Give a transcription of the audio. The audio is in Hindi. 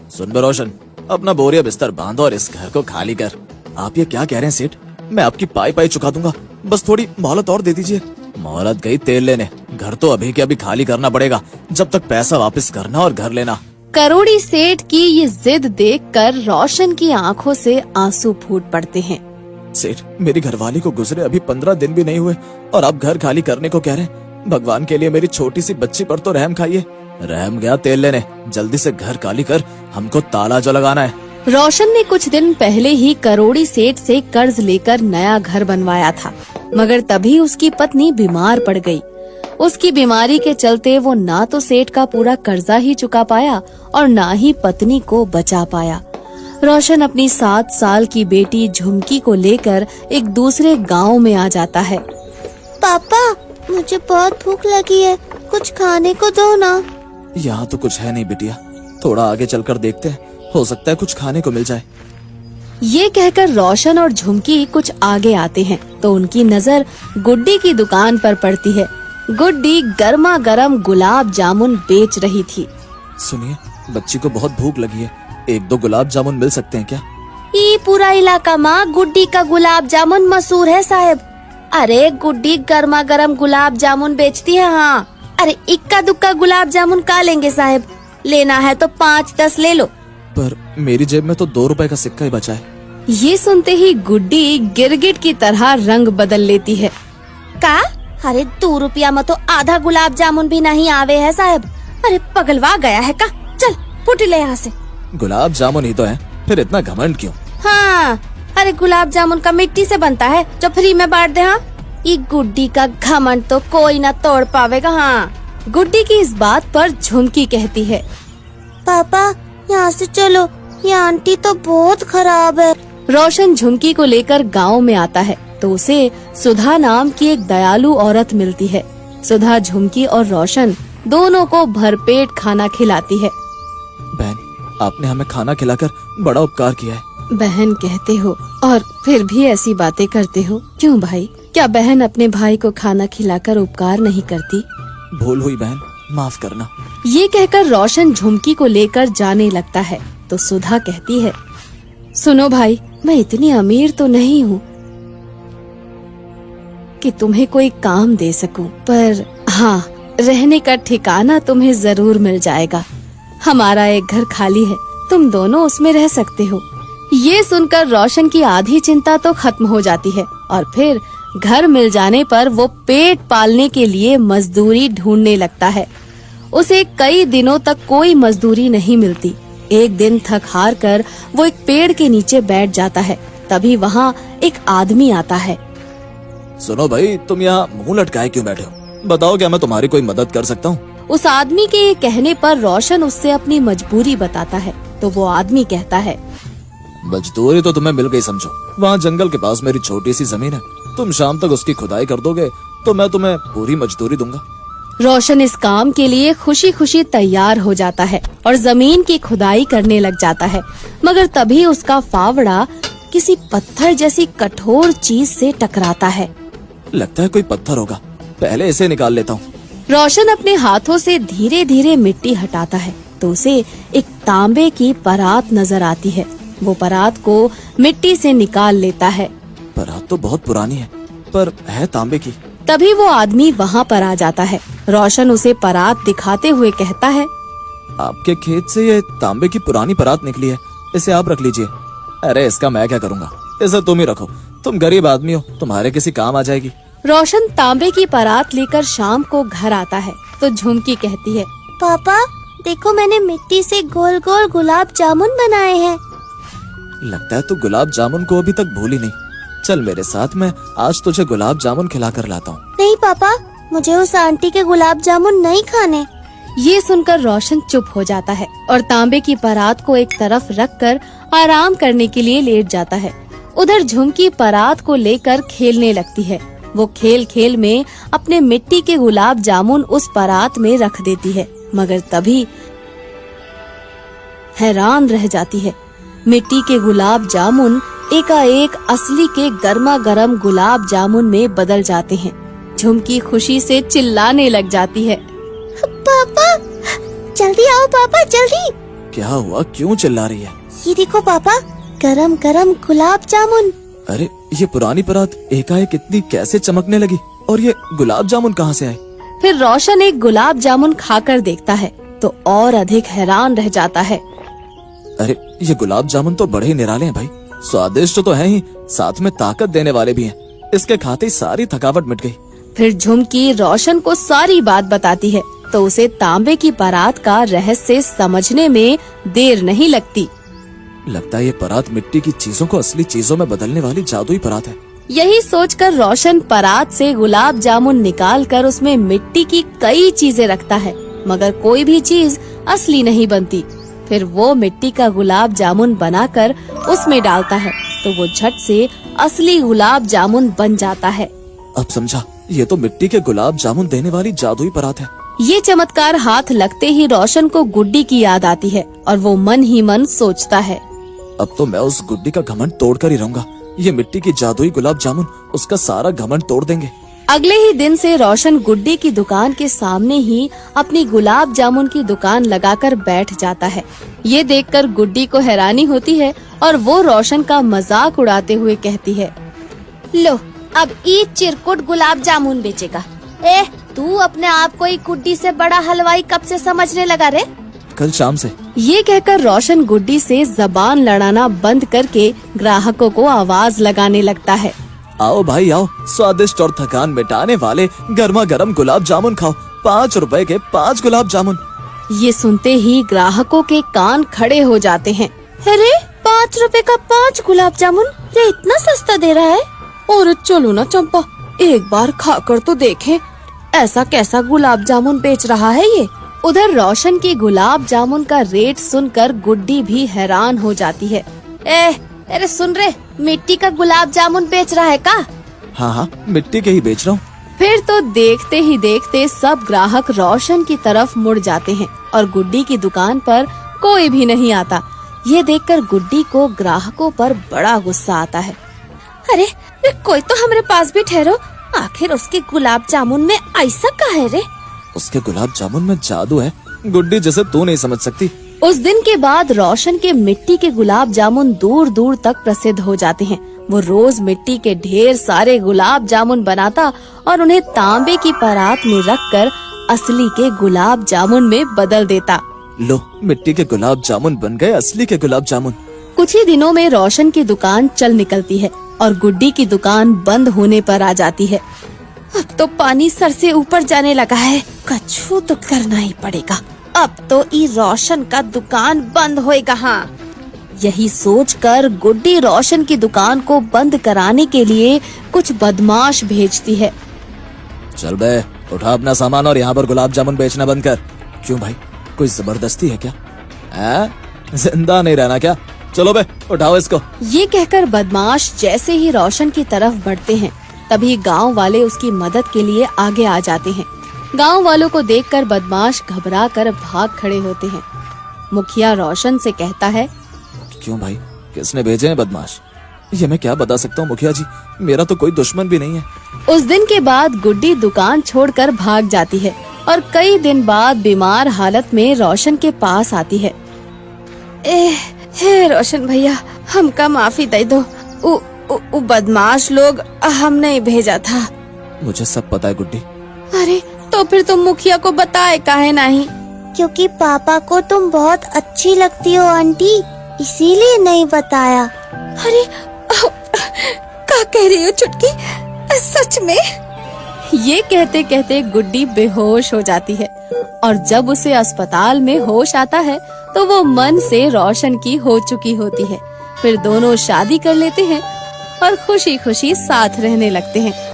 सुन बे रोशन, अपना बोरिया बिस्तर बांधो और इस घर को खाली कर। आप ये क्या कह रहे हैं सेठ? मैं आपकी पाई पाई चुका दूंगा, बस थोड़ी मोहलत और दे दीजिए। मोहलत गई तेल लेने, घर तो अभी के अभी खाली करना पड़ेगा, जब तक पैसा वापस करना और घर लेना। करोड़ी सेठ की ये जिद देखकर रोशन की आंखों से आंसू फूट पड़ते हैं। सेठ, मेरी घरवाली को गुजरे अभी 15 दिन भी नहीं हुए और आप घर खाली करने को कह रहे हैं। भगवान के लिए मेरी छोटी सी बच्ची पर तो रहम खाइए। रहम गया तेल लेने, जल्दी से घर खाली कर, हमको ताला जो लगाना है। रोशन ने कुछ दिन पहले ही करोड़ी सेठ से कर्ज लेकर नया घर बनवाया था, मगर तभी उसकी पत्नी बीमार पड़ गई। उसकी बीमारी के चलते वो ना तो सेठ का पूरा कर्जा ही चुका पाया और ना ही पत्नी को बचा पाया। रोशन अपनी 7 साल की बेटी झुमकी को लेकर एक दूसरे गांव में आ जाता है। पापा, मुझे बहुत भूख लगी है, कुछ खाने को दो ना। यहाँ तो कुछ है नहीं बिटिया, थोड़ा आगे चलकर देखते हैं, हो सकता है कुछ खाने को मिल जाए। ये कहकर रोशन और झुमकी कुछ आगे आते हैं तो उनकी नजर गुड्डी की दुकान पर पड़ती है। गुड्डी गर्मा गर्म गुलाब जामुन बेच रही थी। सुनिए, बच्ची को बहुत भूख लगी है, 1-2 गुलाब जामुन मिल सकते हैं क्या? ये पूरा इलाका में गुड्डी का गुलाब जामुन मशहूर है साहब। अरे गुड्डी गर्मा गर्म गुलाब जामुन बेचती है। हाँ, अरे इक्का दुक्का गुलाब जामुन का लेंगे साहब, लेना है तो 5-10 ले लो। पर मेरी जेब में तो 2 रुपए का सिक्का ही बचा है। ये सुनते ही गुड्डी गिरगिट की तरह रंग बदल लेती है। का? अरे 2 रुपया में तो आधा गुलाब जामुन भी नहीं आवे है साहब। अरे पगलवा गया है का? चल फुट ले यहाँ से। गुलाब जामुन ही तो है, फिर इतना घमंड क्यों? हाँ, अरे गुलाब जामुन का मिट्टी से बनता है जो फ्री में बांट दे। हाँ, ये गुड्डी का घमंड तो कोई ना तोड़ पावेगा। हाँ, गुड्डी की इस बात पर झुमकी कहती है, पापा यहाँ से चलो, ये आंटी तो बहुत खराब है। रोशन झुमकी को लेकर गांव में आता है तो उसे सुधा नाम की एक दयालु औरत मिलती है। सुधा झुमकी और रोशन दोनों को भरपेट खाना खिलाती है। बहन, आपने हमें खाना खिलाकर बड़ा उपकार किया है। बहन कहते हो और फिर भी ऐसी बातें करते हो क्यों भाई? क्या बहन अपने भाई को खाना खिलाकर उपकार नहीं करती? भूल हुई बहन, माफ करना। ये कहकर रोशन झुमकी को लेकर जाने लगता है तो सुधा कहती है, सुनो भाई, मैं इतनी अमीर तो नहीं हूँ कि तुम्हें कोई काम दे सकूं, पर हाँ, रहने का ठिकाना तुम्हें जरूर मिल जाएगा। हमारा एक घर खाली है, तुम दोनों उसमें रह सकते हो। ये सुनकर रोशन की आधी चिंता तो खत्म हो जाती है और फिर घर मिल जाने पर वो पेट पालने के लिए मजदूरी ढूंढने लगता है। उसे कई दिनों तक कोई मजदूरी नहीं मिलती। एक दिन थक हार कर वो एक पेड़ के नीचे बैठ जाता है। तभी वहाँ एक आदमी आता है। सुनो भाई, तुम यहाँ मुंह लटकाए क्यों बैठे हो? बताओ, क्या मैं तुम्हारी कोई मदद कर सकता हूँ? उस आदमी के कहने पर रोशन उससे अपनी मजबूरी बताता है तो वो आदमी कहता है, मजदूरी तो तुम्हें मिल गई समझो। वहाँ जंगल के पास मेरी छोटी सी जमीन है, तुम शाम तक उसकी खुदाई कर दोगे तो मैं तुम्हें पूरी मजदूरी दूंगा। रोशन इस काम के लिए खुशी खुशी तैयार हो जाता है और जमीन की खुदाई करने लग जाता है, मगर तभी उसका फावड़ा किसी पत्थर जैसी कठोर चीज से टकराता है। लगता है कोई पत्थर होगा, पहले इसे निकाल लेता हूँ। रोशन अपने हाथों से धीरे धीरे मिट्टी हटाता है तो उसे एक तांबे की परात नजर आती है। वो परात को मिट्टी से निकाल लेता है। परात तो बहुत पुरानी है, पर है तांबे की। तभी वो आदमी वहाँ पर आ जाता है। रोशन उसे परात दिखाते हुए कहता है, आपके खेत से ये तांबे की पुरानी परात निकली है, इसे आप रख लीजिए। अरे इसका मैं क्या करूँगा, इसे तुम ही रखो, तुम गरीब आदमी हो, तुम्हारे किसी काम आ जाएगी। रोशन तांबे की परात लेकर शाम को घर आता है तो झुमकी कहती है, पापा देखो, मैंने मिट्टी से गोल गोल गुलाब जामुन बनाए हैं। लगता है तू गुलाब जामुन को अभी तक भूली नहीं। चल मेरे साथ, मैं आज तुझे गुलाब जामुन खिला कर लाता हूँ। नहीं पापा, मुझे उस आंटी के गुलाब जामुन नहीं खाने। ये सुनकर रोशन चुप हो जाता है और तांबे की परात को एक तरफ रखकर आराम करने के लिए लेट जाता है। उधर झुमकी परात को लेकर खेलने लगती है। वो खेल खेल में अपने मिट्टी के गुलाब जामुन उस परात में रख देती है, मगर तभी हैरान रह जाती है। मिट्टी के गुलाब जामुन एकाएक असली के गर्मा गर्म गुलाब जामुन में बदल जाते हैं। झुमकी खुशी से चिल्लाने लग जाती है, पापा जल्दी आओ, पापा जल्दी। क्या हुआ, क्यों चिल्ला रही है? ये देखो पापा, गरम गरम गुलाब जामुन। अरे ये पुरानी परात एकाएक इतनी कैसे चमकने लगी, और ये गुलाब जामुन कहाँ से आए? फिर रोशन एक गुलाब जामुन खाकर देखता है तो और अधिक हैरान रह जाता है। अरे ये गुलाब जामुन तो बड़े ही निराले हैं भाई, स्वादिष्ट तो है ही, साथ में ताकत देने वाले भी हैं। इसके खाते ही सारी थकावट मिट गई। फिर झुमकी रोशन को सारी बात बताती है तो उसे तांबे की परात का रहस्य समझने में देर नहीं लगती। लगता है ये परात मिट्टी की चीजों को असली चीजों में बदलने वाली जादुई परात है। यही सोचकर रोशन परात से गुलाब जामुन निकालकर उसमें मिट्टी की कई चीजें रखता है, मगर कोई भी चीज असली नहीं बनती। फिर वो मिट्टी का गुलाब जामुन बनाकर उसमें डालता है तो वो झट से असली गुलाब जामुन बन जाता है। अब समझा, ये तो मिट्टी के गुलाब जामुन देने वाली जादुई परात है। ये चमत्कार हाथ लगते ही रोशन को गुड्डी की याद आती है और वो मन ही मन सोचता है, अब तो मैं उस गुड्डी का घमंड तोड़ कर ही रहूंगा। ये मिट्टी की जादुई गुलाब जामुन उसका सारा घमंड तोड़ देंगे। अगले ही दिन से रोशन गुड्डी की दुकान के सामने ही अपनी गुलाब जामुन की दुकान लगाकर बैठ जाता है। ये देखकर गुड्डी को हैरानी होती है और वो रोशन का मजाक उड़ाते हुए कहती है, लो अब ई चिरकुट गुलाब जामुन बेचेगा। तू अपने आप को ही गुड्डी से बड़ा हलवाई कब से समझने लगा रे? कल शाम से। ये कहकर रोशन गुड्डी से जबान लड़ाना बंद करके ग्राहकों को आवाज लगाने लगता है, आओ भाई आओ, स्वादिष्ट और थकान मिटाने वाले गर्मा गर्म गुलाब जामुन खाओ, 5 रुपए के 5 गुलाब जामुन। ये सुनते ही ग्राहकों के कान खड़े हो जाते हैं। अरे 5 रुपए का 5 गुलाब जामुन, ये इतना सस्ता दे रहा है? और चलो ना चंपा, एक बार खाकर तो देखें, ऐसा कैसा गुलाब जामुन बेच रहा है ये। उधर रोशन की गुलाब जामुन का रेट सुनकर गुड्डी भी हैरान हो जाती है। अरे सुन रे, मिट्टी का गुलाब जामुन बेच रहा है का? हाँ, मिट्टी के ही बेच रहा हूँ। फिर तो देखते ही देखते सब ग्राहक रोशन की तरफ मुड़ जाते हैं और गुड्डी की दुकान पर कोई भी नहीं आता। ये देखकर गुड्डी को ग्राहकों पर बड़ा गुस्सा आता है। अरे कोई तो हमारे पास भी ठहरो, आखिर उसके गुलाब जामुन में ऐसा क्या है रे? उसके गुलाब जामुन में जादू है गुड्डी, जैसे तू नहीं समझ सकती। उस दिन के बाद रोशन के मिट्टी के गुलाब जामुन दूर दूर तक प्रसिद्ध हो जाते हैं। वो रोज मिट्टी के ढेर सारे गुलाब जामुन बनाता और उन्हें तांबे की परात में रखकर असली के गुलाब जामुन में बदल देता। लो, मिट्टी के गुलाब जामुन बन गए असली के गुलाब जामुन। कुछ ही दिनों में रोशन की दुकान चल निकलती है और गुड्डी की दुकान बंद होने पर आ जाती है। अब तो पानी सर से ऊपर जाने लगा है, कछु तो करना ही पड़ेगा। अब तो ई रोशन का दुकान बंद होएगा। हाँ, यही सोचकर गुड्डी रोशन की दुकान को बंद कराने के लिए कुछ बदमाश भेजती है। चल बे, उठा अपना सामान और यहाँ पर गुलाब जामुन बेचना बंद कर। क्यों भाई, कोई जबरदस्ती है क्या? जिंदा नहीं रहना क्या? चलो बे, उठाओ इसको। ये कहकर बदमाश जैसे ही रोशन की तरफ बढ़ते हैं, तभी गांव वाले उसकी मदद के लिए आगे आ जाते हैं। गांव वालों को देखकर बदमाश घबरा कर भाग खड़े होते हैं। मुखिया रोशन से कहता है, क्यों भाई, किसने भेजे हैं बदमाश? ये मैं क्या बता सकता हूँ मुखिया जी, मेरा तो कोई दुश्मन भी नहीं है। उस दिन के बाद गुड्डी दुकान छोड़कर भाग जाती है और कई दिन बाद बीमार हालत में रोशन के पास आती है। हे रोशन भैया, हमका माफी दे दो, उ बदमाश लोग हमने भेजा था। मुझे सब पता है गुड्डी। अरे तो फिर तुम मुखिया को बताए काहे नहीं? क्योंकि पापा को तुम बहुत अच्छी लगती हो आंटी, इसीलिए नहीं बताया। अरे क्या कह रही हो चुटकी, सच में? ये कहते कहते गुड्डी बेहोश हो जाती है और जब उसे अस्पताल में होश आता है तो वो मन से रोशन की हो चुकी होती है। फिर दोनों शादी कर लेते हैं और खुशी खुशी साथ रहने लगते हैं।